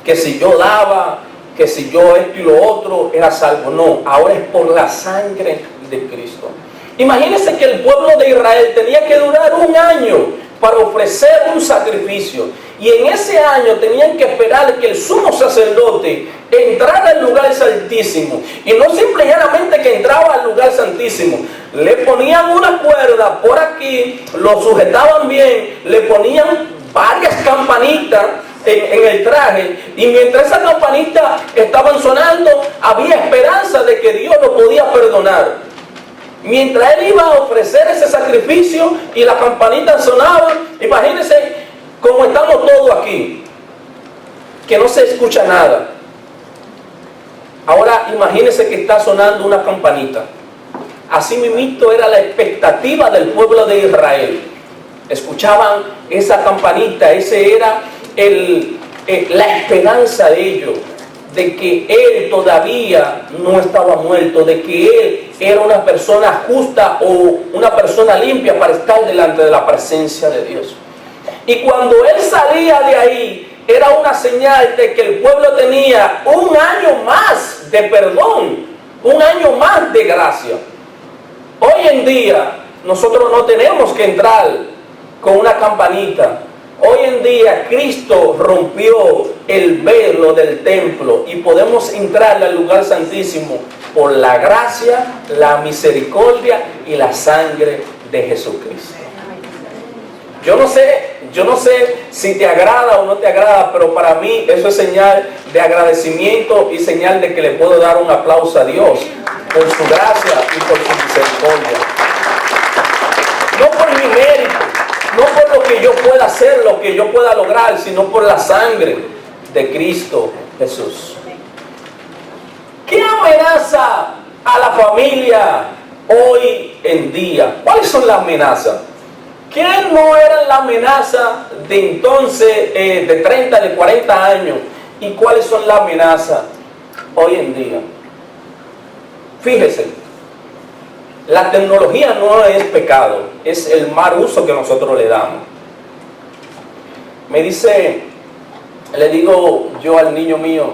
que si yo daba, que si yo esto y lo otro era salvo. No, ahora es por la sangre de Cristo. Imagínense que el pueblo de Israel tenía que durar un año para ofrecer un sacrificio, y en ese año tenían que esperar que el sumo sacerdote entrara al lugar santísimo, y no simplemente que entraba al lugar santísimo, le ponían una cuerda por aquí, lo sujetaban bien, le ponían varias campanitas en el traje, y mientras esas campanitas estaban sonando, había esperanza de que Dios lo podía perdonar. Mientras él iba a ofrecer ese sacrificio y las campanitas sonaban, imagínense como estamos todos aquí, que no se escucha nada. Ahora ahora imagínense que está sonando una campanita. Así mismo era la expectativa del pueblo de Israel. Escuchaban esa campanita, ese era la esperanza de ellos, de que Él todavía no estaba muerto, de que Él era una persona justa o una persona limpia para estar delante de la presencia de Dios. Y cuando Él salía de ahí, era una señal de que el pueblo tenía un año más de perdón, un año más de gracia. Hoy en día, nosotros no tenemos que entrar con una campanita. Hoy en día Cristo rompió el velo del templo y podemos entrar al lugar santísimo por la gracia, la misericordia y la sangre de Jesucristo. Yo no sé si te agrada o no te agrada, pero para mí eso es señal de agradecimiento y señal de que le puedo dar un aplauso a Dios por su gracia y por su misericordia. No por mi mérito, no por lo que yo pueda hacer, lo que yo pueda lograr, sino por la sangre de Cristo Jesús. ¿Qué amenaza a la familia hoy en día? ¿Cuáles son las amenazas? ¿Quién no era la amenaza de entonces, de 30, de 40 años? ¿Y cuáles son las amenazas hoy en día? Fíjese, la tecnología no es pecado, es el mal uso que nosotros le damos. Me dice, le digo yo al niño mío,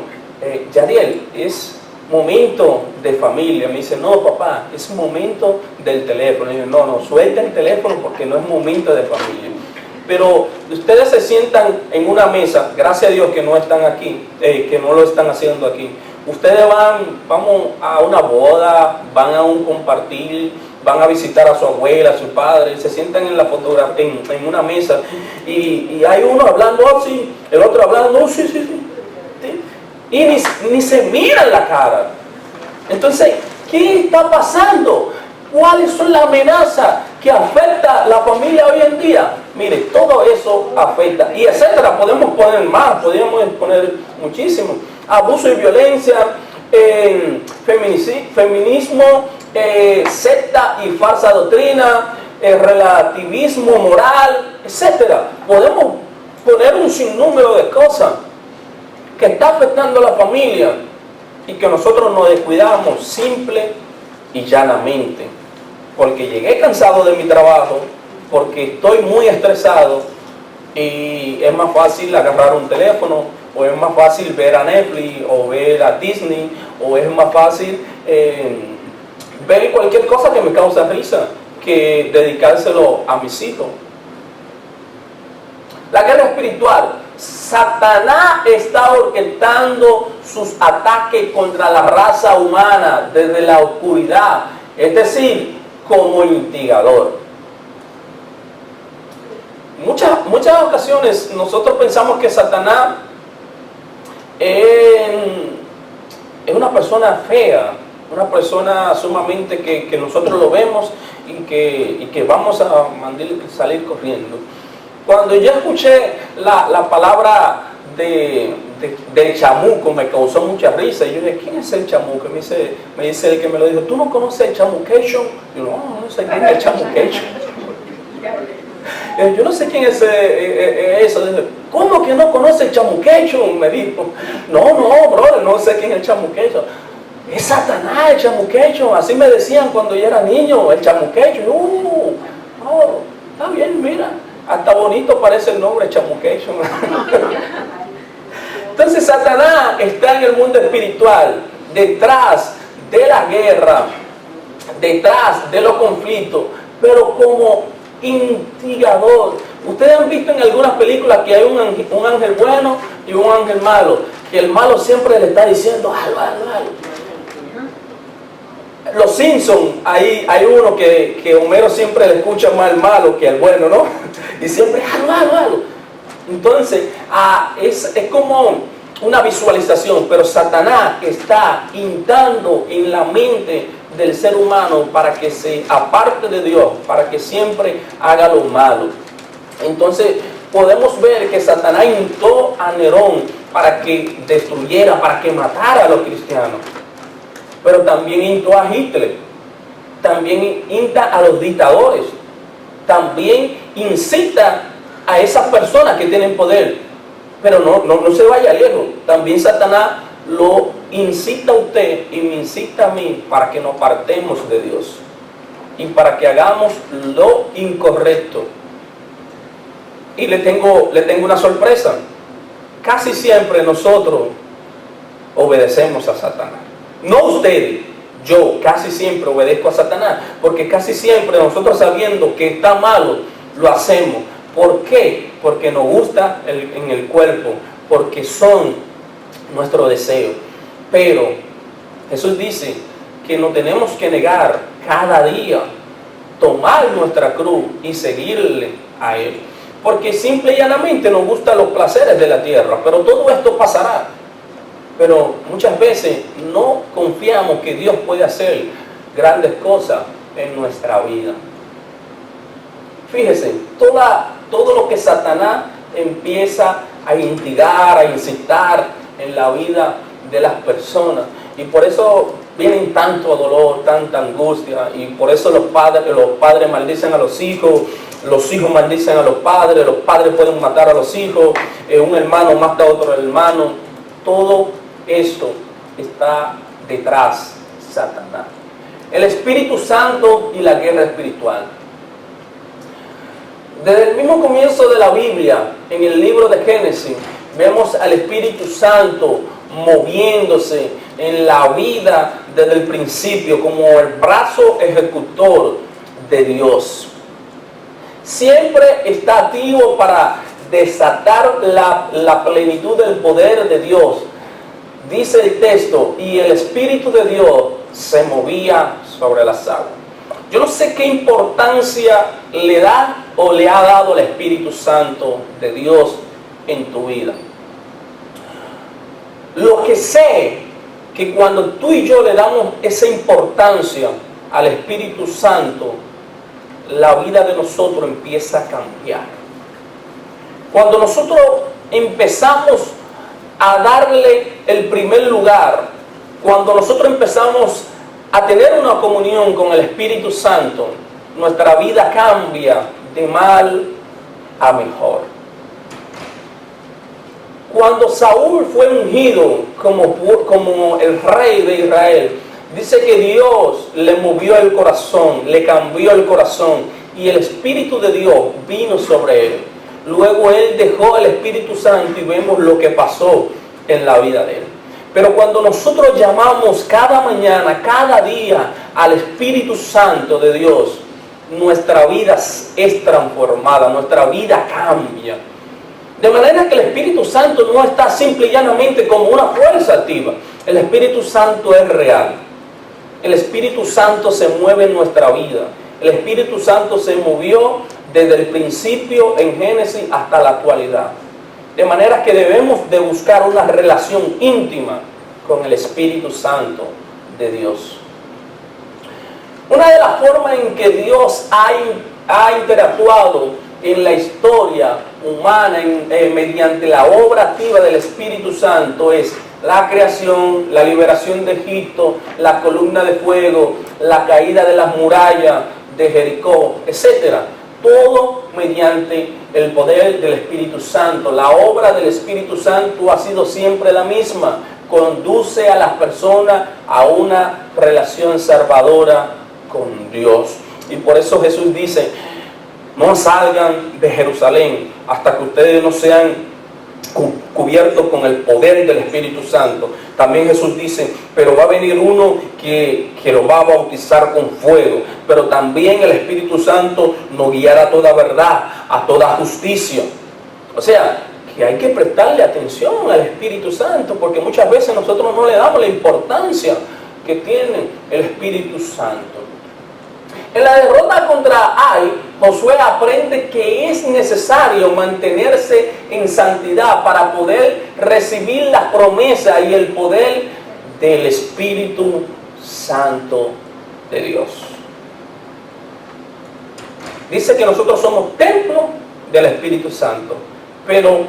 Yadiel, es momento de familia. Me dice, no papá, es momento del teléfono. Y yo, no, suelta el teléfono porque no es momento de familia. Pero ustedes se sientan en una mesa, gracias a Dios que no están aquí, que no lo están haciendo aquí. Ustedes vamos a una boda, van a un compartir, van a visitar a su abuela, a su padre, se sientan en la fotografía, en una mesa, y hay uno hablando así, el otro hablando, sí. Y ni se miran la cara. Entonces, ¿qué está pasando? ¿Cuáles son las amenazas que afectan a la familia hoy en día? Mire, todo eso afecta, y etcétera. Podemos poner más, podríamos poner muchísimo. Abuso y violencia, feminismo, secta y falsa doctrina, relativismo moral, etcétera. Podemos poner un sinnúmero de cosas que está afectando a la familia y que nosotros nos descuidamos simple y llanamente. Porque llegué cansado de mi trabajo, porque estoy muy estresado y es más fácil agarrar un teléfono, o es más fácil ver a Netflix, o ver a Disney, o es más fácil ver cualquier cosa que me causa risa que dedicárselo a mis hijos. La guerra espiritual. Satanás está orquestando sus ataques contra la raza humana desde la oscuridad, es decir, como instigador. Muchas ocasiones nosotros pensamos que Satanás es una persona fea, una persona sumamente que nosotros lo vemos y que vamos a salir corriendo. Cuando yo escuché la palabra del chamuco, me causó mucha risa. Y yo dije, ¿quién es el chamuco? Me dice el que me lo dijo, ¿tú no conoces el chamucation? Yo no sé quién es el chamucation. Yo no sé quién es eso. Dije, ¿cómo que no conoce el chamucation? Me dijo, no, brother, no sé quién es el chamucation. Es Satanás el chamucation. Así me decían cuando yo era niño, el chamucation. Está bien, mira. Hasta bonito parece el nombre, chamucation. Entonces Satanás está en el mundo espiritual, detrás de la guerra, detrás de los conflictos, pero como instigador. Ustedes han visto en algunas películas que hay un ángel bueno y un ángel malo, que el malo siempre le está diciendo algo. Los Simpsons, hay uno que Homero siempre le escucha más al malo que al bueno, ¿no? Y siempre algo. Entonces, es como una visualización, pero Satanás está intentando en la mente del ser humano para que se aparte de Dios, para que siempre haga lo malo. Entonces, podemos ver que Satanás intentó a Nerón para que destruyera, para que matara a los cristianos. pero también instó a Hitler, también insta a los dictadores, también incita a esas personas que tienen poder. Pero no se vaya lejos, también Satanás lo incita a usted y me incita a mí para que nos apartemos de Dios y para que hagamos lo incorrecto. Y le tengo una sorpresa. Casi siempre nosotros obedecemos a Satanás. No ustedes, yo casi siempre obedezco a Satanás, porque casi siempre nosotros, sabiendo que está malo, lo hacemos. ¿Por qué? Porque nos gusta en el cuerpo, porque son nuestro deseo. Pero Jesús dice que nos tenemos que negar cada día, tomar nuestra cruz y seguirle a Él. Porque simple y llanamente nos gustan los placeres de la tierra, pero todo esto pasará. Pero muchas veces no confiamos que Dios puede hacer grandes cosas en nuestra vida. Fíjese, todo lo que Satanás empieza a instigar, a incitar en la vida de las personas. Y por eso vienen tanto dolor, tanta angustia. Y por eso los padres maldicen a los hijos maldicen a los padres pueden matar a los hijos, un hermano mata a otro hermano. Todo esto está detrás de Satanás. El Espíritu Santo y la guerra espiritual. Desde el mismo comienzo de la Biblia, en el libro de Génesis, vemos al Espíritu Santo moviéndose en la vida desde el principio como el brazo ejecutor de Dios. Siempre está activo para desatar la plenitud del poder de Dios. Dice el texto, y el Espíritu de Dios se movía sobre las aguas. Yo no sé qué importancia le da o le ha dado el Espíritu Santo de Dios en tu vida. Lo que sé, que cuando tú y yo le damos esa importancia al Espíritu Santo, la vida de nosotros empieza a cambiar. Cuando nosotros empezamos a darle el primer lugar, cuando nosotros empezamos a tener una comunión con el Espíritu Santo, nuestra vida cambia de mal a mejor. Cuando Saúl fue ungido como el rey de Israel, dice que Dios le movió el corazón, le cambió el corazón, y el Espíritu de Dios vino sobre él. Luego él dejó el Espíritu Santo y vemos lo que pasó en la vida de él. Pero cuando nosotros llamamos cada mañana, cada día al Espíritu Santo de Dios, nuestra vida es transformada, nuestra vida cambia. De manera que el Espíritu Santo no está simple y llanamente como una fuerza activa. El Espíritu Santo es real. El Espíritu Santo se mueve en nuestra vida. El Espíritu Santo se movió desde el principio en Génesis hasta la actualidad. De manera que debemos de buscar una relación íntima con el Espíritu Santo de Dios. Una de las formas en que Dios ha interactuado en la historia humana mediante la obra activa del Espíritu Santo es la creación, la liberación de Egipto, la columna de fuego, la caída de las murallas de Jericó, etc. Todo mediante el poder del Espíritu Santo. La obra del Espíritu Santo ha sido siempre la misma. Conduce a las personas a una relación salvadora con Dios. Y por eso Jesús dice, no salgan de Jerusalén hasta que ustedes no sean cubiertos con el poder del Espíritu Santo. También Jesús dice, pero va a venir uno que lo va a bautizar con fuego, pero también el Espíritu Santo nos guiará a toda verdad, a toda justicia. O sea, que hay que prestarle atención al Espíritu Santo, porque muchas veces nosotros no le damos la importancia que tiene el Espíritu Santo. En la derrota contra Ai, Josué aprende que es necesario mantenerse en santidad para poder recibir las promesas y el poder del Espíritu Santo de Dios. Dice que nosotros somos templo del Espíritu Santo, pero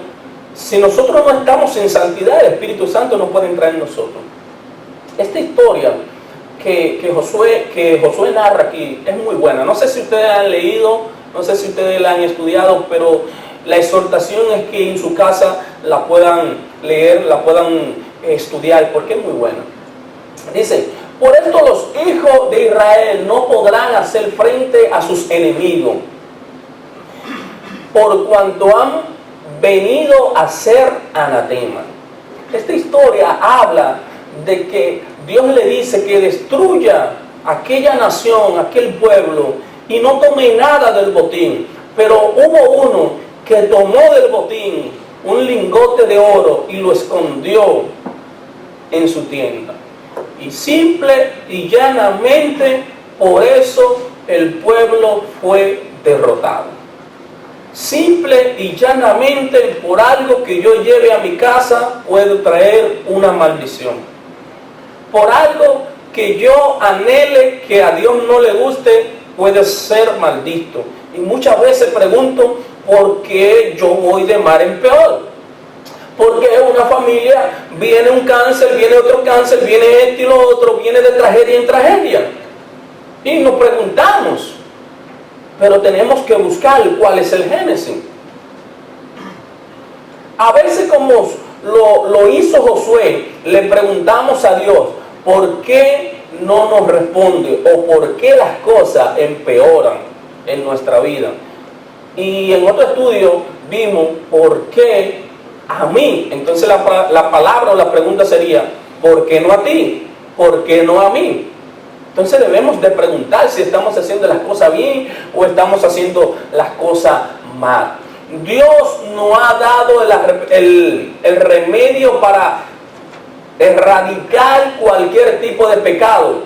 si nosotros no estamos en santidad, el Espíritu Santo no puede entrar en nosotros. Esta historia Josué narra aquí es muy buena. No sé si ustedes han leído, no sé si ustedes la han estudiado, pero la exhortación es que en su casa la puedan leer, la puedan estudiar, porque es muy buena. Dice: por esto los hijos de Israel no podrán hacer frente a sus enemigos, por cuanto han venido a ser anatema. Esta historia habla de que Dios le dice que destruya aquella nación, aquel pueblo, y no tome nada del botín. Pero hubo uno que tomó del botín un lingote de oro y lo escondió en su tienda. Y simple y llanamente, por eso el pueblo fue derrotado. Simple y llanamente, por algo que yo lleve a mi casa, puedo traer una maldición. Por algo que yo anhele, que a Dios no le guste, puede ser maldito. Y muchas veces pregunto, ¿por qué yo voy de mal en peor? Porque una familia, viene un cáncer, viene otro cáncer, viene esto y lo otro, viene de tragedia en tragedia. Y nos preguntamos, pero tenemos que buscar cuál es el génesis. A veces, como lo hizo Josué, le preguntamos a Dios, ¿por qué no nos responde? ¿O por qué las cosas empeoran en nuestra vida? Y en otro estudio vimos por qué a mí. Entonces la palabra o la pregunta sería, ¿por qué no a ti? ¿Por qué no a mí? Entonces debemos de preguntar si estamos haciendo las cosas bien o estamos haciendo las cosas mal. Dios nos ha dado el remedio para erradicar cualquier tipo de pecado.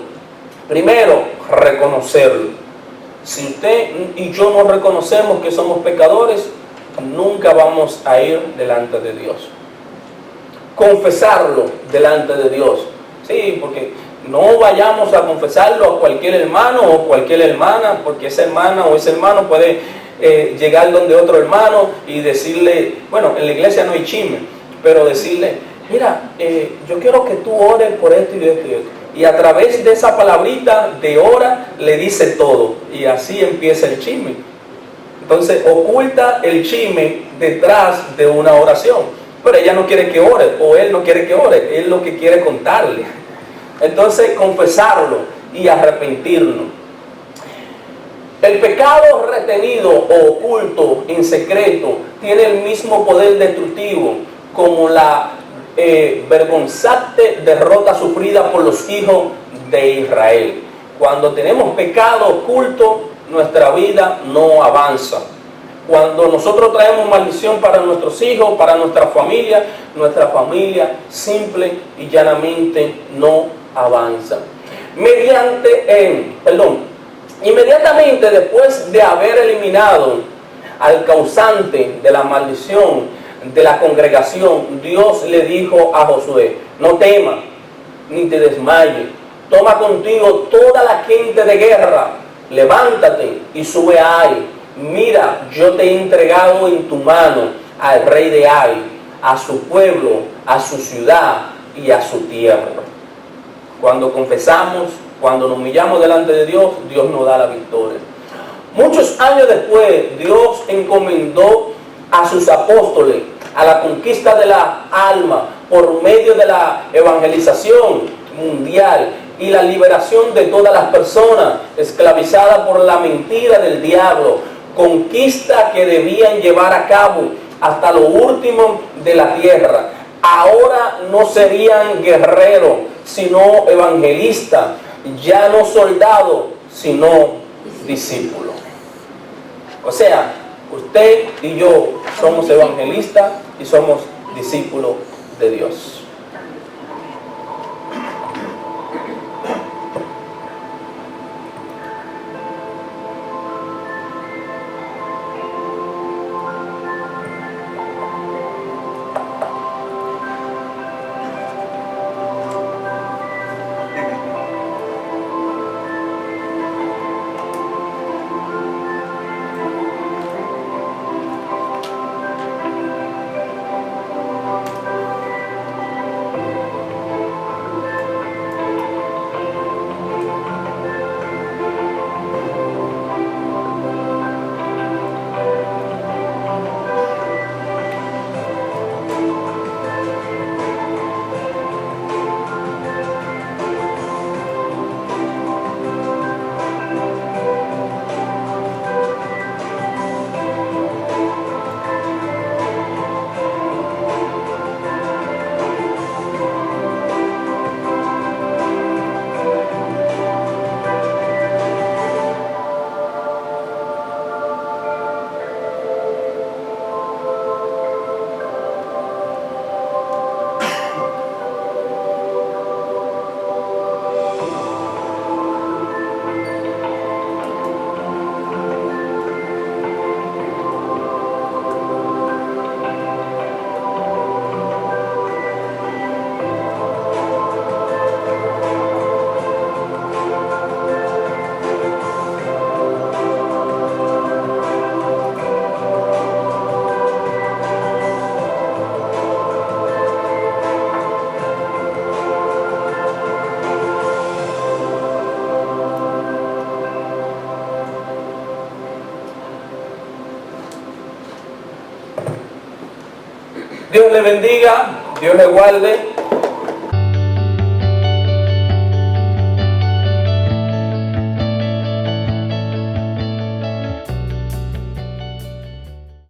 Primero, reconocerlo. Si usted y yo no reconocemos que somos pecadores, nunca vamos a ir delante de Dios. Confesarlo delante de Dios. Sí, porque no vayamos a confesarlo a cualquier hermano o cualquier hermana, porque esa hermana o ese hermano puede llegar donde otro hermano y decirle, bueno, en la iglesia no hay chisme, pero decirle, mira, yo quiero que tú ores por esto y esto y esto. Y a través de esa palabrita de ora le dice todo. Y así empieza el chisme. Entonces oculta el chisme detrás de una oración. Pero ella no quiere que ore, o él no quiere que ore, él lo que quiere contarle. Entonces confesarlo y arrepentirnos. El pecado retenido o oculto en secreto tiene el mismo poder destructivo como la vergonzante derrota sufrida por los hijos de Israel. Cuando tenemos pecado oculto, nuestra vida no avanza. Cuando nosotros traemos maldición para nuestros hijos, para nuestra familia simple y llanamente no avanza. Inmediatamente después de haber eliminado al causante de la maldición de la congregación, Dios le dijo a Josué, no temas ni te desmayes, toma contigo toda la gente de guerra, levántate y sube a Ai. Mira, yo te he entregado en tu mano al rey de Ai, a su pueblo, a su ciudad y a su tierra. Cuando confesamos, cuando nos humillamos delante de Dios, Dios nos da la victoria. Muchos años después, Dios encomendó a sus apóstoles a la conquista de la alma por medio de la evangelización mundial y la liberación de todas las personas esclavizadas por la mentira del diablo, conquista que debían llevar a cabo hasta lo último de la tierra. Ahora no serían guerreros, sino evangelistas, ya no soldados, sino discípulos. O sea, usted y yo somos evangelistas y somos discípulos de Dios. Dios le bendiga, Dios le guarde.